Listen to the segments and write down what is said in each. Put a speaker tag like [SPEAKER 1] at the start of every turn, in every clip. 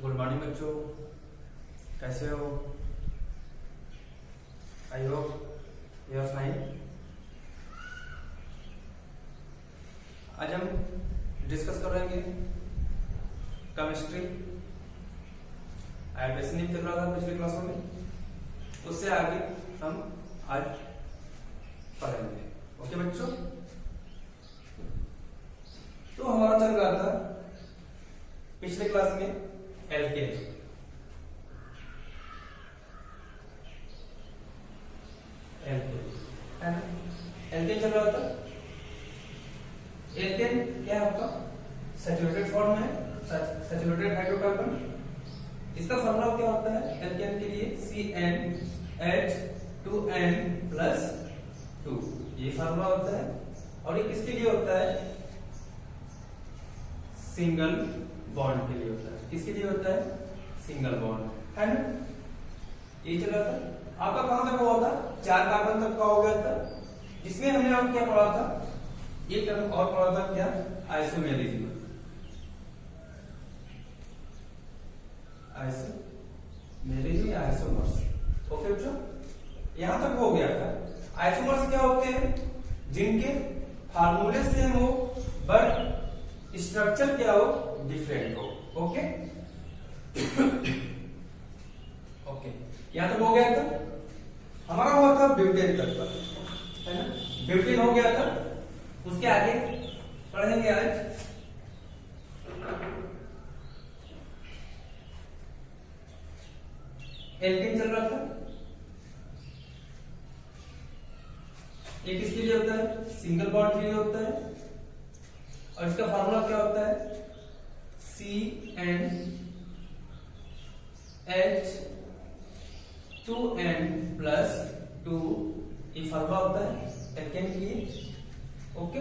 [SPEAKER 1] Good morning बच्चों, कैसे हो? I hope you are fine. आज हम डिस्कस करेंगे केमिस्ट्री। एडमिशन नहीं चल रहा था पिछले क्लासों में, उससे आगे हम आज पढ़ेंगे। ओके बच्चों, तो हमारा चल रहा था पिछले क्लास में एल्केन। एल्केन चल रहा था। एल्केन क्या है आपका? सैचुरेटेड फॉर्म है, सैचुरेटेड हाइड्रोकार्बन। इसका फॉर्मूला क्या होता है एल्केन के लिए? CnH2n+2, ये फॉर्मूला होता है। और ये किसके लिए होता है? सिंगल बॉन्ड के लिए होता है। किसके लिए होता है? सिंगल बॉन्ड, है ना? ये चला था आपका। कहां तक हुआ था? 4 कार्बन तक का हो गया था, जिसमें हमने अब क्या पढ़ा था? एक टर्म और पढ़ा था, क्या? आइसोमेरिज्म। आइसोमेरिज्म या आइसोमर्स। ओके बच्चों, यहां तक हो गया था। आइसोमर्स क्या होते हैं? जिनके फार्मूले सेम हो बट स्ट्रक्चर क्या हो? डिफरेंट हो। ओके ओके, यहां तक हो गया था। हमारा हुआ था ब्यूटेन तक का, है ना? ब्यूटेन हो गया था। उसके आगे पढ़ेंगे आज एल्केन चल रहा था। ये किसके लिए होता है? सिंगल बॉन्ड के लिए होता है। और इसका फार्मूला क्या होता है? CnH2n+2, ये फार्मूला होता है एल्केन के लिए। ओके,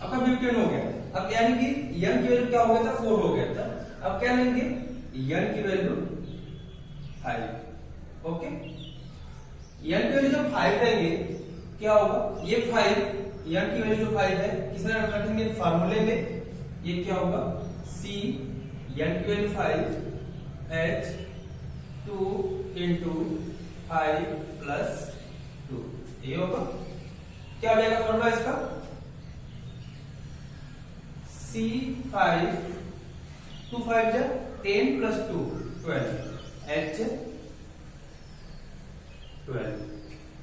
[SPEAKER 1] आपका ब्यूटेन हो गया। अब यानी कि n की वैल्यू क्या हो गया था? 4 हो गया था। अब क्या लेंगे? n की वैल्यू 5। ओके, n की वैल्यू जब 5 लेंगे क्या होगा? ये 5 n की वैल्यू जो 5 है, किसमें रखेंगे? फार्मूले में। ये क्या होगा? C n की वैल्यू 5 H2 × 5 + 2, ये होगा। क्या हो जाएगा फॉर्मूला इसका? C5 2 5 10 + 2 12 H12।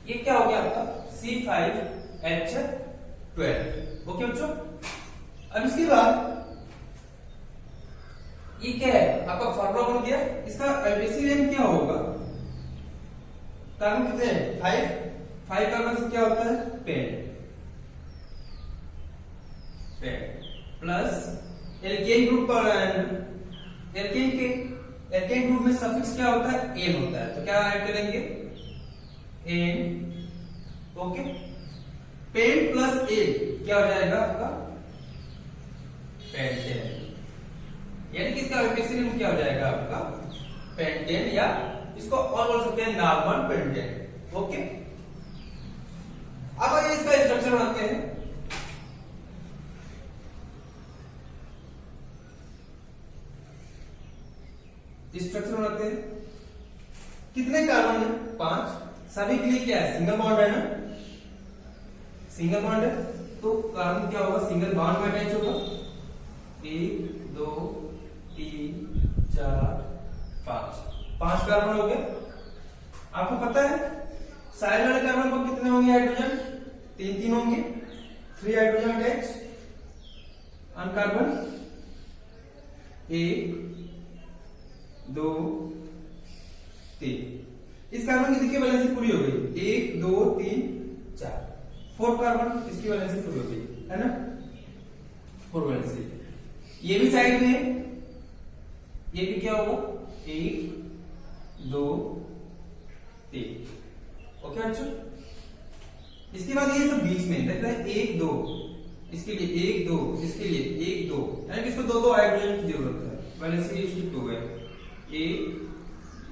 [SPEAKER 1] ये क्या हो गया आपका? C5H12। ओके बच्चों, अब इसके बाद ये क्या है? आपका फॉर्मूला बन गया। इसका एलपीसी नेम क्या होगा? कार्बन कितने हैं? 5 कार्बन से क्या होता है? पेन प्लस एल्केन ग्रुप का एल्केन ग्रुप में सफिक्स क्या होता है? एन होता है। तो क्या ऐड करेंगे? एन। ओके, पेन प्लस ए क्या हो जाएगा आपका? पेंटेन। यानी कि इसका एल्केन नेम क्या हो जाएगा आपका? पेंटेन, या इसको और बोल सकते हैं नॉर्मल पेंटेन। ओके, अब आइए इसका स्ट्रक्चर बनाते हैं। स्ट्रक्चर बनाते हैं। कितने कार्बन है? 5। सभी के लिए क्या है? सिंगल बॉन्ड है ना? सिंगल बॉन्ड है तो कार्बन क्या होगा? सिंगल बॉन्ड में अटैच होगा। 1 2 3 4 5 कार्बन हो गए। आपको पता है साइड वाले कार्बन पर कितने होंगे हाइड्रोजन? 3 होंगे। 3 हाइड्रोजन अटैच ऑन कार्बन। 1 2 3। इस कार्बन की देखिए वैलेंसी पूरी हो गई। 1 2 3 4 4 कार्बन, इसकी वैलेंसी पूरी हो गई, है ना? 4 वैलेंसी। ये भी साइड में, ये भी क्या होगा? 1 2 3। ओके बच्चों, इसके बाद ये सब बीच में लगता है 1 2, इसके लिए 1 2, इसके लिए 1 2, यानी कि इसको 2 हाइड्रोजन की जरूरत है। वैलेंसी इसकी 2 है। 1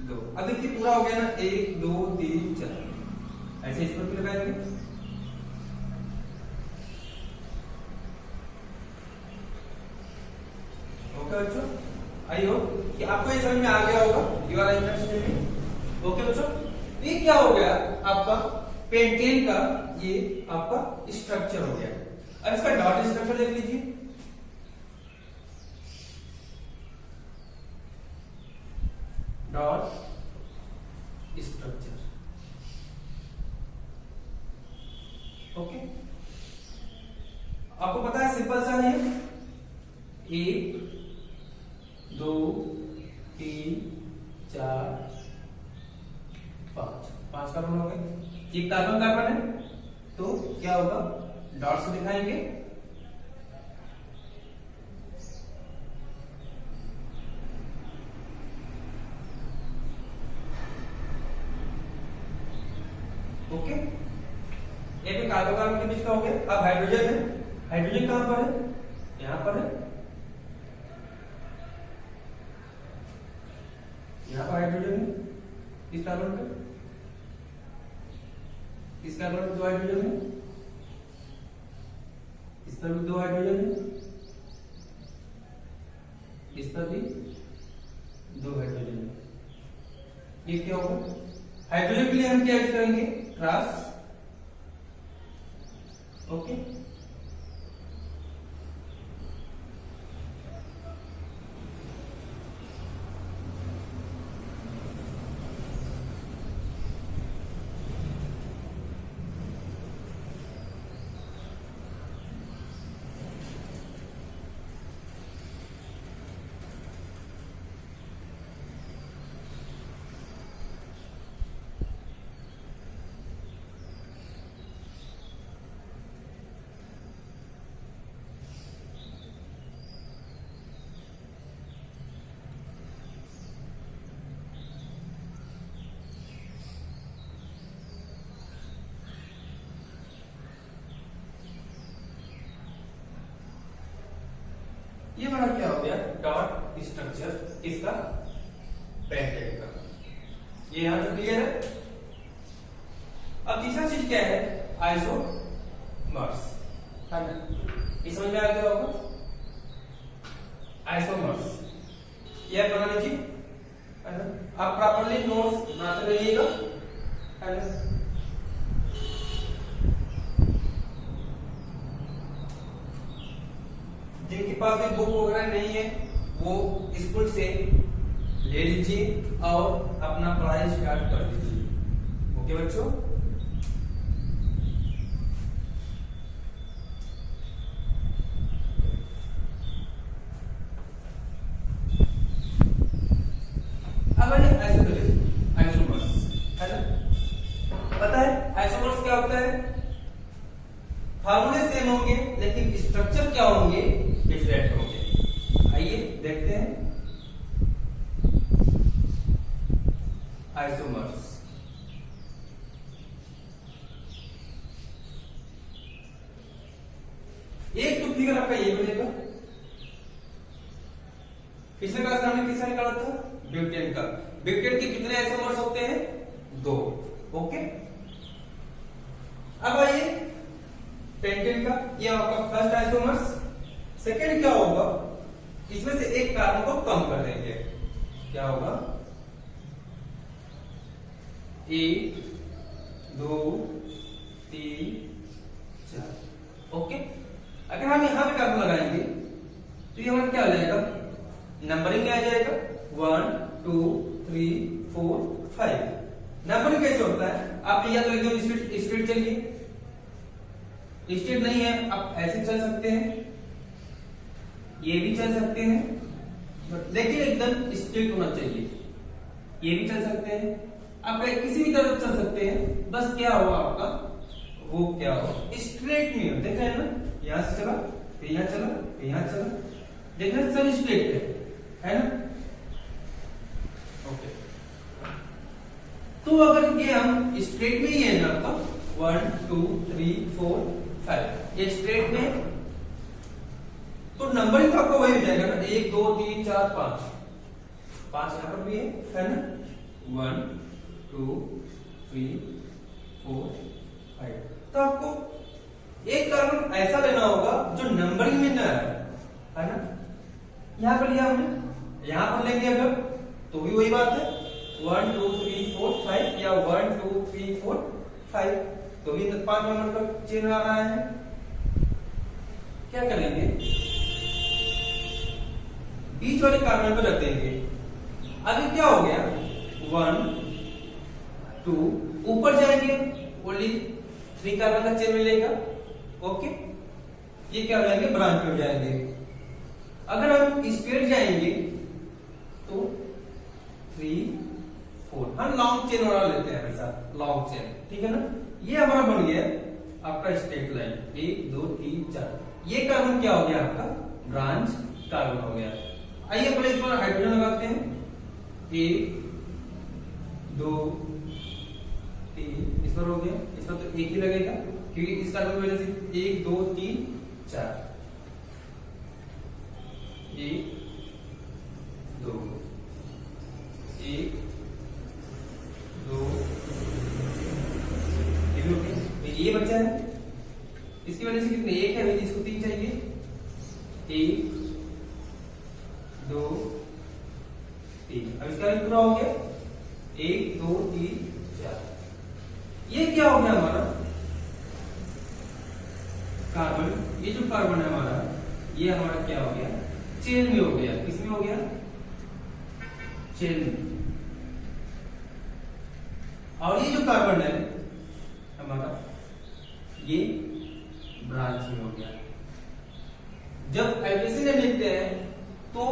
[SPEAKER 1] 2। अब देखिए पूरा हो गया ना? 1 2 3 4। ऐसे इस पर लगाएंगे। ओके बच्चों, आई होप कि आपको ये समझ में आ गया होगा। You are understanding. ओके बच्चों, ये क्या हो गया आपका पेंटेन का, ये आपका स्ट्रक्चर हो गया। अब इसका डॉट स्ट्रक्चर देख लीजिए। Dot structure, okay. आपको पता है सिंपल सा है, 1 2 3 4 5 कार्बन हो गए। ये कार्बन कार्बन है तो क्या होगा, डॉट से दिखाएंगे। ओके, ये भी कार्बन कार्बन के बीच का हो गया। अब हाइड्रोजन है, हाइड्रोजन कहां पर है, यहां पर है, यहां पर हाइड्रोजन है इस कार्बन पे, इस कार्बन पे 2 हाइड्रोजन है, इस पर भी 2 हाइड्रोजन है, इस पर भी 2 हाइड्रोजन है। ये क्या होगा, हाइड्रोजन के लिए हम क्या यूज करेंगे, क्रॉस। ओके, ये हमारा क्या हो गया, डॉट स्ट्रक्चर इसका पेंटेन का। ये यहां तक क्लियर है। अब तीसरा चीज क्या है, आइसोमर्स, है ना। ये समझ में आ गया होगा, आइसोमर्स ये बना लीजिए, है ना। आप प्रॉपर्ली नोट्स बनाते रहिएगा, है ना। जिनके पास में बुक वगैरह नहीं है वो स्कूल से ले लीजिए और अपना पढ़ाई स्टार्ट कर दीजिए। ओके बच्चों, अब आइसोमर्स, है ना। पता है आइसोमर्स क्या होता है, फार्मूले सेम होंगे लेकिन स्ट्रक्चर क्या होंगे, डिफरेंट होंगे। आइए देखते हैं आइसोमर्स। एक तो फिगर आपका ये बनेगा, पिछले क्लास में हमने किसका निकाला था, ब्यूटेन का। ब्यूटेन के कितने आइसोमर्स होते हैं, 2। ओके, अब आइए पेंटेन का, ये आपका फर्स्ट आइसोमर्स। सेकेंड क्या होगा, इसमें से एक कार्बन को कम कर देंगे, क्या होगा, 1 2 3 4। ओके, अगर हम यहां पे कार्बन लगाएंगे तो ये हमारा क्या हो जाएगा, नंबरिंग आ जाएगा, 1 2 3 4 5। नंबरिंग कैसे होता है, आप या तो एकदम स्ट्रेट चलिए, स्ट्रेट नहीं है आप ऐसे चल सकते हैं, ये भी चल सकते हैं, लेकिन एकदम स्ट्रेट होना चाहिए। ये भी चल सकते हैं, आप किसी भी तरफ चल सकते हैं, बस क्या हो आपका, वो क्या हो, स्ट्रेट नहीं हो। देखा है ना, यहां से चला फिर यहां चला फिर यहां चला, देखना सब स्ट्रेट है ना। ओके, तो अगर ये हम स्ट्रेट में ही है ना, आपका 1 2 3 4 5 ये स्ट्रेट में, तो नंबरिंग तो आपका वही हो जाएगा ना, 1 2 3 4 5 5 यहां पर भी है ना, 1 2 3 4 5। तो आपको एक कार्बन ऐसा लेना होगा जो नंबरिंग में ना है ना। यहाँ पर लिया हमने, यहाँ पर लेंगे अगर तो भी वही बात है 1 2 3 4 5 या 1 2 3 4 5 तो भी 5 नंबर का चेन आ रहा है। क्या करेंगे बीच वाले कार्बन पर रख देंगे। अभी क्या हो गया 1 2 ऊपर जाएंगे ओनली 3 कार्बन का चेन मिलेगा। ओके ये क्या हो जाएंगे ब्रांच में जाएंगे। अगर हम स्ट्रेट जाएंगे तो 3 4 हम लॉन्ग चेन वाला लेते हैं हमेशा लॉन्ग चेन ठीक है ना। ये हमारा बन गया आपका स्ट्रेट लाइन 1 2 3 4 ये कार्बन क्या हो गया आपका ब्रांच कार्बन हो गया। आइए पहले इस पर हाइड्रोजन लगाते हैं 1 2 3 इस पर हो गया। इस पर तो एक ही लगेगा क्योंकि इस कार्बन की वजह से 1 2 3 4 1 2 1 2 ये बचा है इसकी वजह से कितने एक है इसको 3 चाहिए 1 2 3 अब इसका भी पूरा हो गया 1 2 3 4 ये क्या हो गया हमारा कार्बन। ये जो कार्बन है हमारा ये हमारा क्या हो गया चेन में हो गया। किसमें हो गया चेन में। और ये जो कार्बन है हमारा ये ब्रांच में हो गया। जब एल्केन नेम लिखते हैं तो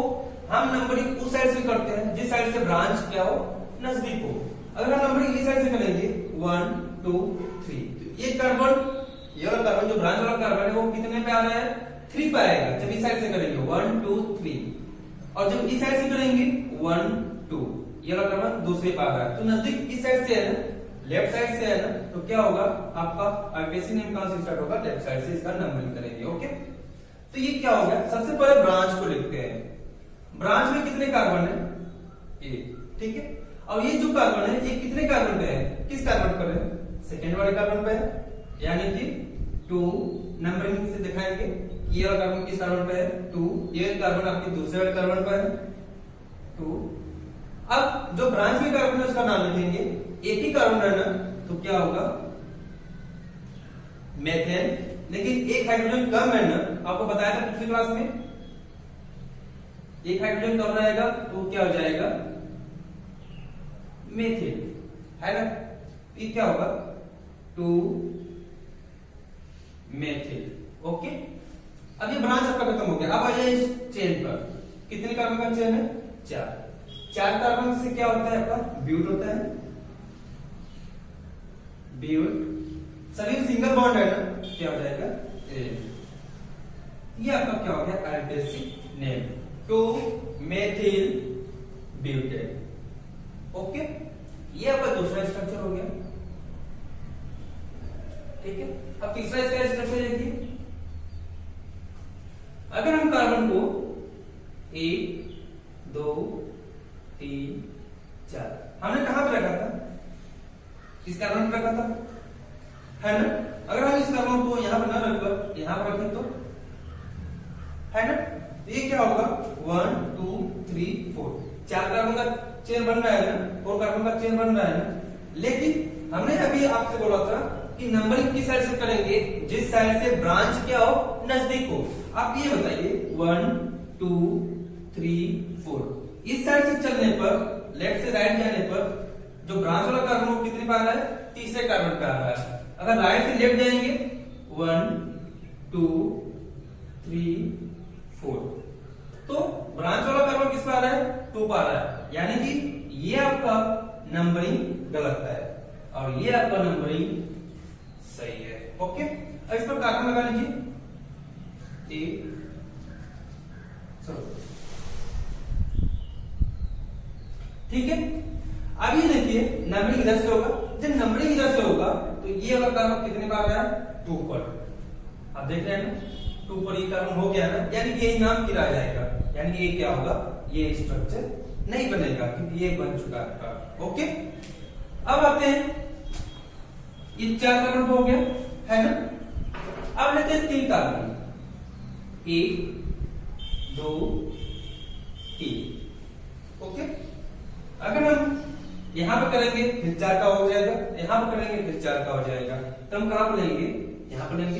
[SPEAKER 1] हम नंबरिंग उस साइड से करते हैं जिस साइड से ब्रांच क्या हो नजदीक हो। अगर हम नंबरिंग इस साइड से करेंगे 1 2 3 ये कार्बन ये वाला कार्बन जो ब्रांच वाला कार्बन है वो कितने पे आ रहा है 3 पे आएगा जब इस साइड से करेंगे 1 2 3 और जब इस साइड से करेंगे 1 2 ये वाला कार्बन दूसरे पे आ रहा है तो नजदीक इस साइड से है ना लेफ्ट साइड से है ना तो क्या होगा आपका आईपीसी नेम कहां से स्टार्ट होगा लेफ्ट साइड से इसका नंबरिंग करेंगे। ओके तो ये क्या हो गया सबसे पहले ब्रांच को लिखते हैं। ब्रांच में कितने कार्बन है एक ठीक है। और ये जो कार्बन है ये कितने कार्बन पे है किस कार्बन पर है सेकेंड वाले कार्बन पे है यानी कि 2 नंबरिंग से दिखाएंगे ये वाला कार्बन किस कार्बन पे है 2 ये कार्बन आपके दूसरे वाले कार्बन पर है 2। अब जो ब्रांच में कार्बन है उसका नाम लिखेंगे एक ही कार्बन है ना तो क्या होगा मेथेन। लेकिन एक हाइड्रोजन कम है ना आपको बताया था पिछली क्लास में एक हाइड्रोजन कम रहेगा तो क्या हो जाएगा मेथिल है ना। ये क्या होगा 2 मेथिल। ओके अब ये ब्रांच आपका खत्म हो गया। अब आइए इस चेन पर कितने कार्बन का चेन है 4 कार्बन से क्या होता है आपका ब्यूट होता है ब्यूट सभी सिंगल बॉन्ड है ना क्या हो जाएगा ये आपका क्या हो गया alkane name 2 methyl butane. Okay ये आपका दूसरा स्ट्रक्चर हो गया ठीक है। अब तीसरा इसका स्ट्रक्चर देखिए अगर हम कार्बन को 1 2 3 4 हमने कहां पे रखा था इस कार्बन पे रखा था है ना। अगर हम इस कार्बन को यहां पर ना रखकर यहां पर रखें तो है ना ये क्या होगा 1 2 3 4 4 कार्बन का चेन बन रहा है ना 4 कार्बन का चेन बन रहा है ना। लेकिन हमने अभी आपसे बोला था कि नंबरिंग किस साइड से करेंगे जिस साइड से ब्रांच क्या हो नजदीक हो। आप ये बताइए 1 2 3 4 इस साइड से चलने पर लेफ्ट से राइट जाने पर जो ब्रांच वाला कार्बन वो कितने पे आ रहा है तीसरे कार्बन पे आ रहा है। अगर राइट से लेफ्ट जाएंगे 1 2 3 4 तो ब्रांच वाला कार्बन किस पे आ रहा है 2 पे आ रहा है यानी कि ये आपका नंबरिंग गलत है और ये आपका नंबरिंग सही है। ओके अब इस पर कार्बन लगा लीजिए ठीक है। अब ये देखिए नंबरिंग इधर से होगा जब नंबरिंग इधर से होगा तो ये वाला कार्बन कितने पर आ रहा है 2 पर। आप देख रहे हैं ना 2 पर ये कार्बन हो गया ना यानी कि यही नाम की रह जाएगा यानी कि ये क्या होगा ये स्ट्रक्चर नहीं बनेगा क्योंकि ये बन चुका है। ओके अब आते हैं ये 4 कार्बन हो गया है ना। अब लेते हैं 3 कार्बन 1 2 3। ओके, अगर हम यहां पर करेंगे फिर 4 का हो जाएगा, यहां पर करेंगे फिर 4 का हो जाएगा, तो हम कहां पर लेंगे, यहां पर लेंगे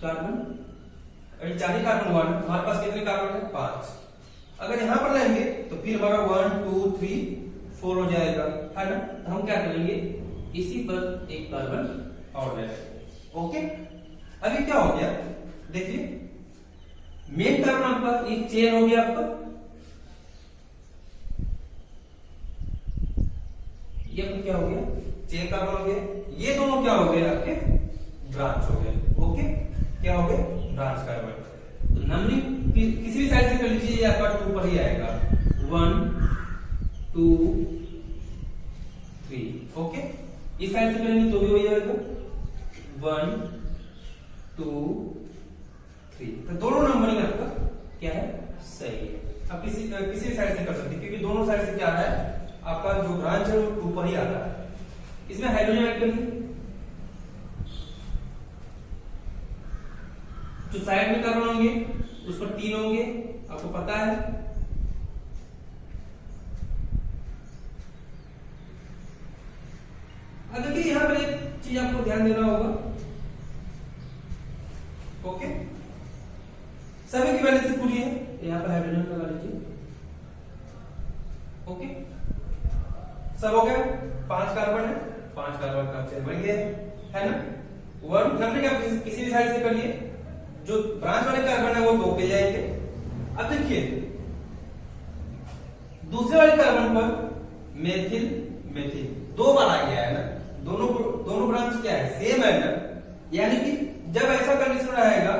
[SPEAKER 1] कार्बन, अभी 4 ही कार्बन हुआ, हमारे पास कितने कार्बन है 5। अगर यहां पर लेंगे तो फिर हमारा 1 2 3 4 हो जाएगा, है ना। तो हम क्या करेंगे, इसी पर एक कार्बन और ले लेंगे। ओके, अभी क्या हो गया, देखिए मेन कार्बन आपका एक चेन हो गया, आपका ये क्या हो गया, चेन कार्बन हो गया। ये दोनों क्या हो गए, आपके ब्रांच हो गए। ओके, क्या हो गए, ब्रांच कार्बन। तो नंबरिंग किसी भी साइड से कर लीजिए, ये आपका 2 पर ही आएगा, 1 2 3। ओके, इस साइड से करेंगे तो भी वही आएगा, 1 2 3। तो दोनों नंबरिंग आपका क्या है, सही है। अब किसी भी साइड से कर सकते हैं, क्योंकि दोनों साइड से क्या है, आपका जो ब्रांच है वो 2 पर ही आता है। इसमें हाइड्रोजन ऐड करिए, जो साइड में कार्बन होंगे उस पर 3 होंगे, आपको पता है। अब देखिए यहां पर एक चीज आपको ध्यान देना होगा। ओके, सभी की वैलेंसी पूरी है, यहां पर हाइड्रोजन लगा लीजिए। ओके, सब हो गया, 5 कार्बन है, 5 कार्बन का चेन बन गया है ना। 1 नंबर क्या किसी भी साइड से कर लिए, जो ब्रांच वाले कार्बन है वो 2 पे जाएंगे। अब देखिए दूसरे वाले कार्बन पर मेथिल मेथिल 2 बार आ गया है ना, दोनों ब्रांच क्या है, सेम है ना। यानी कि जब ऐसा कंडीशन रहेगा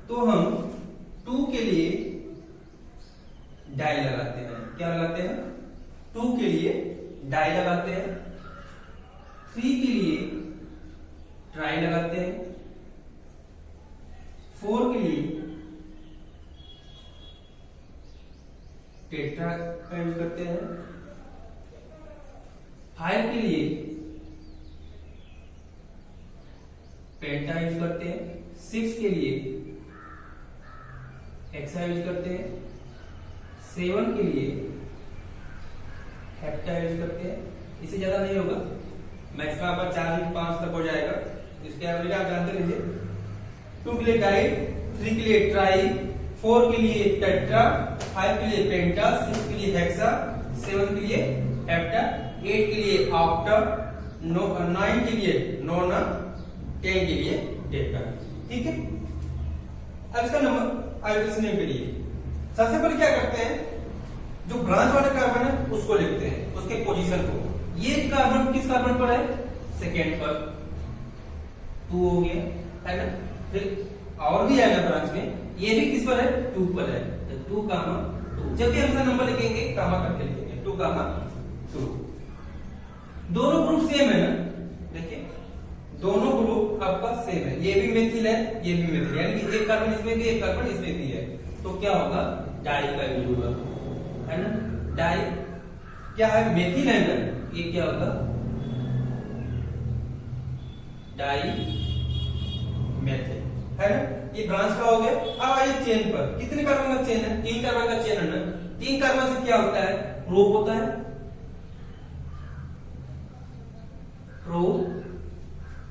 [SPEAKER 1] तो हम 2 के लिए डाई लगाते हैं, क्या लगाते हैं, 2 के लिए डाई लगाते हैं, 3 के लिए ट्राई लगाते हैं, 4 के लिए टेट्रा का यूज करते हैं, 5 के लिए पेंटा यूज करते हैं, 6 के लिए हेक्सा यूज करते हैं, 7 के लिए हेप्टा यूज करते हैं। इससे ज्यादा नहीं होगा, मैक्सिमम आपका 4 5 तक हो जाएगा। इसके एवरेज आप जानते रहिए। 2 के लिए डाई, 3 के लिए ट्राई, 4 के लिए टेट्रा, 5 के लिए पेंटा, 6 के लिए हेक्सा, 7 के लिए हेप्टा, 8 के लिए ऑक्टा, 9 के लिए नोना, 10 के लिए डेका। ठीक है, अब इसका नंबर आयोडेक्स नेम के लिए सबसे पहले क्या करते हैं, जो ब्रांच वाले कार्बन है उसको लिखते हैं, उसके पोजीशन को। ये कार्बन किस कार्बन पर है, सेकेंड पर, 2 हो गया, है ना। फिर और भी है ना ब्रांच में, ये भी किस पर है, 2 पर है, तो 2 कामा 2। जब भी हम इसका नंबर लिखेंगे कामा करके लिखेंगे, 2 कामा 2। दोनों ग्रुप सेम है ना, देखिए दोनों ग्रुप आपका सेम है, ये भी मेथिल है, ये भी मेथिल, यानी कि एक कार्बन इसमें भी एक कार्बन इसमें भी है, तो क्या होगा, डाई का यूज होगा, है ना। डाई क्या है, मेथिल है ना, ये क्या होगा, डाई मेथिल, है ना। ये ब्रांच का हो गया। अब आइए चेन पर, कितने कार्बन का चेन है, 3 कार्बन का चेन है ना। 3 कार्बन से क्या होता है, प्रोप होता है, प्रोप,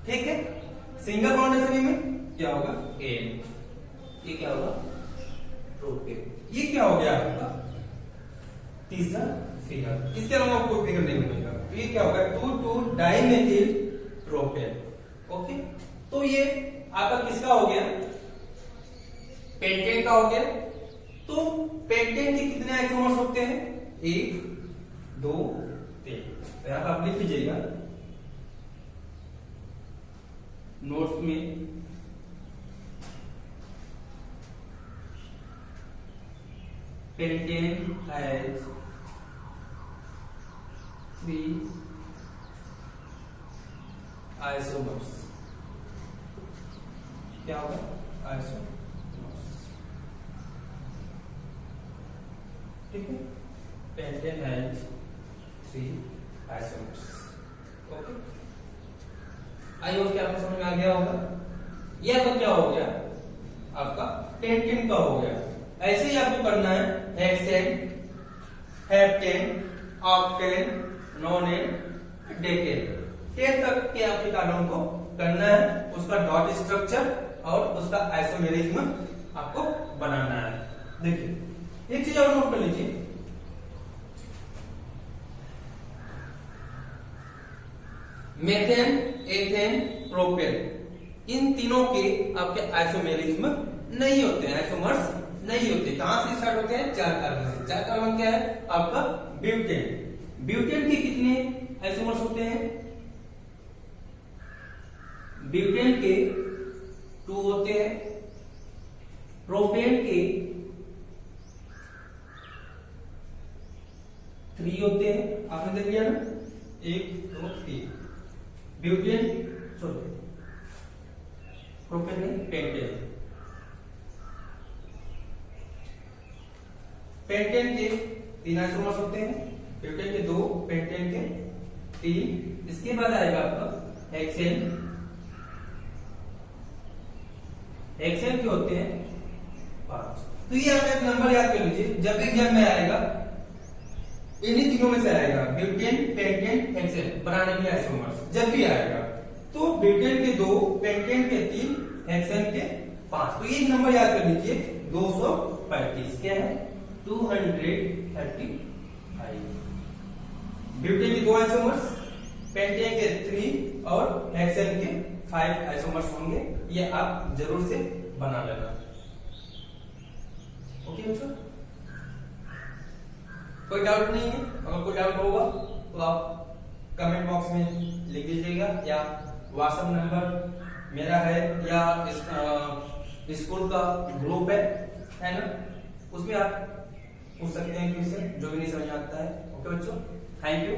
[SPEAKER 1] ठीक है। सिंगल बॉन्ड है सभी में, क्या होगा, एन, ये क्या होगा, प्रोपेन। ये क्या हो गया आपका तीसरा फिगर, इसके अलावा कोई फिगर नहीं बनेगा। तो ये क्या होगा, 2 डाइमेथिल प्रोपेन। ओके, तो ये आपका किसका हो गया, पेंटेन का हो गया। तो पेंटेन के कितने आइसोमर्स होते हैं, 1 2 3। तो यहां पर आप लिख लीजिएगा नोट्स में, पेंटेन हैज 3 आइसोमर्स, क्या होगा, आइसोमर्स, ठीक है। Pentane has 3 isomers. Okay, I hope आपको समझ में आ गया होगा। ये आपका क्या हो गया, आपका पेंटेन का हो गया। ऐसे ही आपको करना है हेक्सेन, हेप्टेन, ऑक्टेन, नोनेन, डेकेन। 10 तक के आपके कार्बन को करना है, उसका डॉट स्ट्रक्चर और उसका आइसोमेरिज्म आपको बनाना है। देखिए एक चीज और नोट कर लीजिए, मेथेन, एथेन, प्रोपेन, इन तीनों के आपके आइसोमेरिज्म नहीं होते हैं, आइसोमर्स नहीं होते। कहां से स्टार्ट होते हैं? 4 कार्बन से। 4 कार्बन क्या है आपका? ब्यूटेन। ब्यूटेन के कितने आइसोमर्स होते हैं? ब्यूटेन के 2 होते हैं, प्रोपेन के 3 होते हैं। आपने देख लिया ना, 1 2 3। ब्यूटेन सॉरी प्रोपेन नहीं, पेंटेन। पेंटेन के 3 आइसोमर्स होते हैं, ब्यूटेन के 2, पेंटेन के 3। इसके बाद आएगा आपका हेक्सेन। हेक्सेन के होते हैं 5। तो ये आप एक नंबर याद कर लीजिए, जब भी एग्जाम में आएगा इन्हीं तीनों में से आएगा, ब्यूटेन, पेंटेन, हेक्सेन बनाने के आइसोमर्स जब भी आएगा। तो ब्यूटेन के 2, पेंटेन के 3, हेक्सेन के 5। तो ये नंबर याद कर लीजिए 235। क्या है? 235। ब्यूटेन के 2 आइसोमर्स, पेंटेन के 3 और हेक्सेन के 5 आइसोमर्स होंगे। ये आप जरूर से बना लेना। ओके बच्चों, कोई डाउट नहीं है? अगर कोई डाउट होगा तो आप कमेंट बॉक्स में लिख दीजिएगा, या व्हाट्सएप नंबर मेरा है, या स्कूल का ग्रुप है ना, उसमें आप पूछ सकते हैं क्वेश्चन जो भी नहीं समझ आता है। ओके बच्चों, थैंक यू।